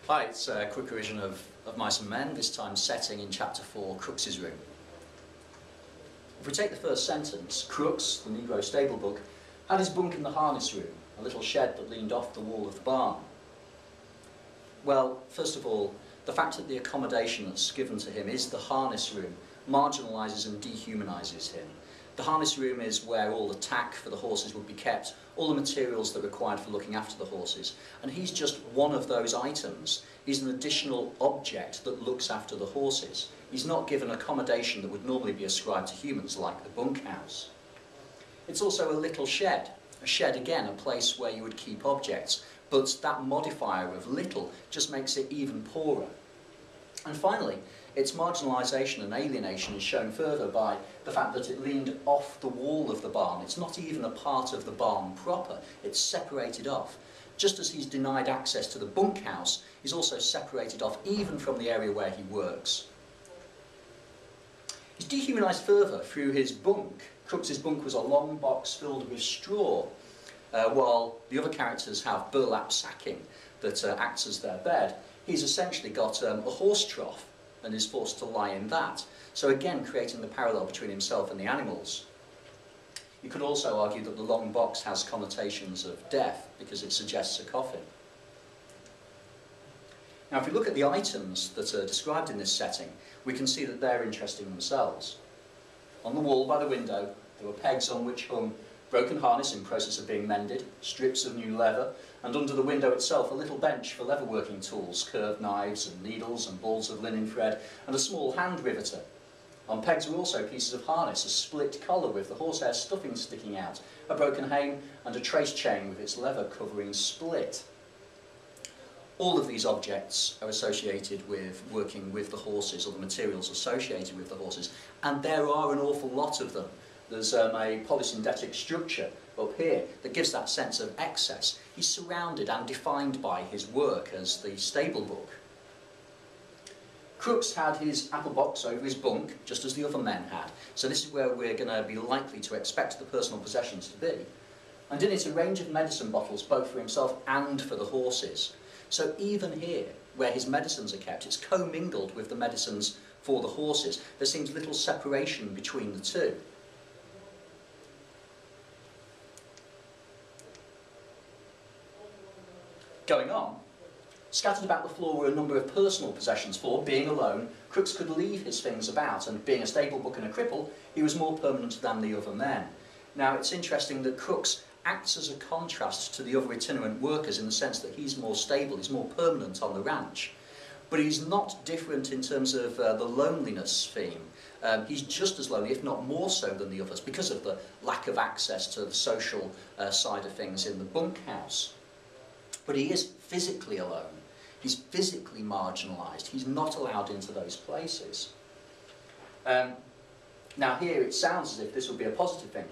Hi, it's a quick revision of Mice and Men, this time setting in Chapter 4, Crooks' room. If we take the first sentence, Crooks, the Negro stable book, had his bunk in the harness room, a little shed that leaned off the wall of the barn. Well, first of all, the fact that the accommodation that's given to him is the harness room marginalises and dehumanises him. The harness room is where all the tack for the horses would be kept, all the materials that are required for looking after the horses, and he's just one of those items. He's an additional object that looks after the horses. He's not given accommodation that would normally be ascribed to humans, like the bunkhouse. It's also a little shed. A shed, again, a place where you would keep objects, but that modifier of little just makes it even poorer. And finally, its marginalisation and alienation is shown further by the fact that it leaned off the wall of the barn. It's not even a part of the barn proper, it's separated off. Just as he's denied access to the bunkhouse, he's also separated off even from the area where he works. He's dehumanised further through his bunk. Crooks' bunk was a long box filled with straw, while the other characters have burlap sacking that acts as their bed. He's essentially got a horse trough and is forced to lie in that. So again, creating the parallel between himself and the animals. You could also argue that the long box has connotations of death because it suggests a coffin. Now, if we look at the items that are described in this setting, we can see that they're interesting themselves. On the wall by the window, there were pegs on which hung broken harness in process of being mended, strips of new leather, and under the window itself a little bench for leatherworking tools, curved knives and needles and balls of linen thread, and a small hand riveter. On pegs were also pieces of harness, a split collar with the horsehair stuffing sticking out, a broken hame, and a trace chain with its leather covering split. All of these objects are associated with working with the horses, or the materials associated with the horses, and there are an awful lot of them. There's a polysynthetic structure up here that gives that sense of excess. He's surrounded and defined by his work as the stable book. Crooks had his apple box over his bunk, just as the other men had. So this is where we're going to be likely to expect the personal possessions to be. And in it a range of medicine bottles, both for himself and for the horses. So even here, where his medicines are kept, it's commingled with the medicines for the horses. There seems little separation between the two. Going on, scattered about the floor were a number of personal possessions, for, being alone, Crooks could leave his things about, and being a stable book and a cripple, he was more permanent than the other men. Now, it's interesting that Crooks acts as a contrast to the other itinerant workers in the sense that he's more stable, he's more permanent on the ranch. But he's not different in terms of the loneliness theme. He's just as lonely, if not more so than the others, because of the lack of access to the social side of things in the bunkhouse. But he is physically alone. He's physically marginalised. He's not allowed into those places. Now here it sounds as if this would be a positive thing.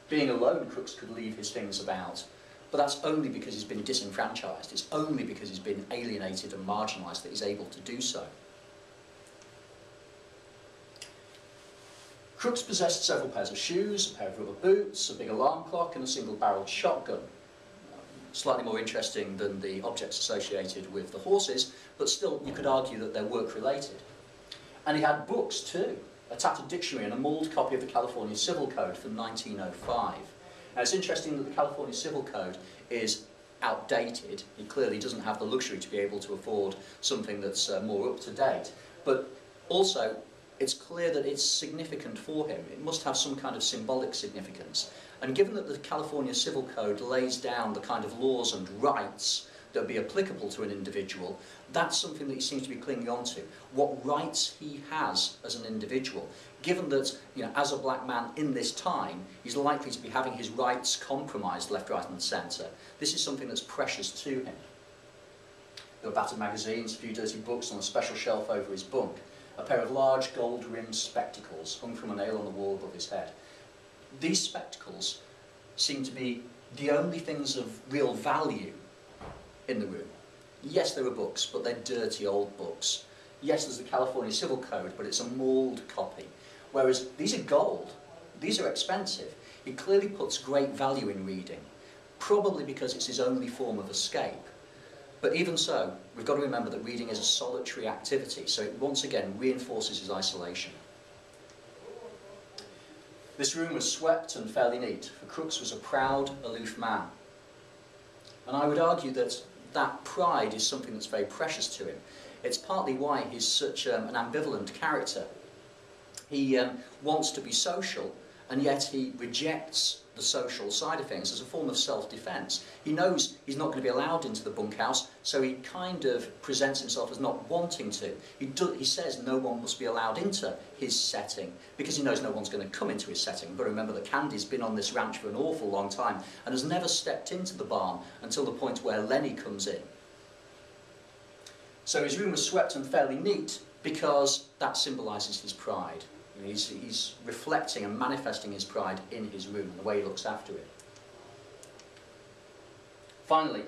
Being alone, Crooks could leave his things about, but that's only because he's been disenfranchised. It's only because he's been alienated and marginalised that he's able to do so. Crooks possessed several pairs of shoes, a pair of rubber boots, a big alarm clock and a single-barrelled shotgun. Slightly more interesting than the objects associated with the horses, but still you could argue that they're work-related. And he had books too, a tattered dictionary and a mauled copy of the California Civil Code from 1905. Now it's interesting that the California Civil Code is outdated. He clearly doesn't have the luxury to be able to afford something that's more up-to-date, but also it's clear that it's significant for him. It must have some kind of symbolic significance. And given that the California Civil Code lays down the kind of laws and rights that would be applicable to an individual, that's something that he seems to be clinging on to. What rights he has as an individual. Given that, as a black man in this time, he's likely to be having his rights compromised left, right and centre. This is something that's precious to him. There were battered magazines, a few dirty books on a special shelf over his bunk. A pair of large gold-rimmed spectacles hung from a nail on the wall above his head. These spectacles seem to be the only things of real value in the room. Yes, there are books, but they're dirty old books. Yes, there's the California Civil Code, but it's a mauled copy. Whereas these are gold, these are expensive. He clearly puts great value in reading, probably because it's his only form of escape. But even so, we've got to remember that reading is a solitary activity, so it once again reinforces his isolation. This room was swept and fairly neat, for Crooks was a proud, aloof man. And I would argue that that pride is something that's very precious to him. It's partly why he's such an ambivalent character. He wants to be social, and yet he rejects the social side of things as a form of self-defence. He knows he's not going to be allowed into the bunkhouse, so he kind of presents himself as not wanting to. He says no one must be allowed into his setting, because he knows no one's going to come into his setting. But remember that Candy's been on this ranch for an awful long time, and has never stepped into the barn until the point where Lenny comes in. So his room was swept and fairly neat, because that symbolises his pride. He's reflecting and manifesting his pride in his room and the way he looks after it. Finally,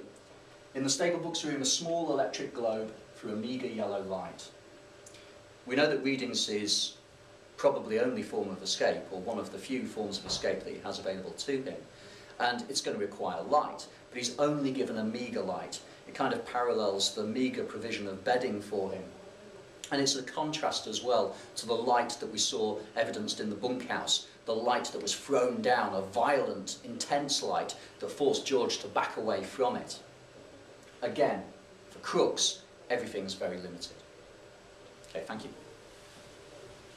in the stable book's room, a small electric globe threw a meagre yellow light. We know that reading's his probably only form of escape, or one of the few forms of escape that he has available to him, and it's going to require light, but he's only given a meagre light. It kind of parallels the meagre provision of bedding for him. And it's a contrast as well to the light that we saw evidenced in the bunkhouse, the light that was thrown down, a violent, intense light that forced George to back away from it. Again, for Crooks, everything's very limited. Okay, thank you.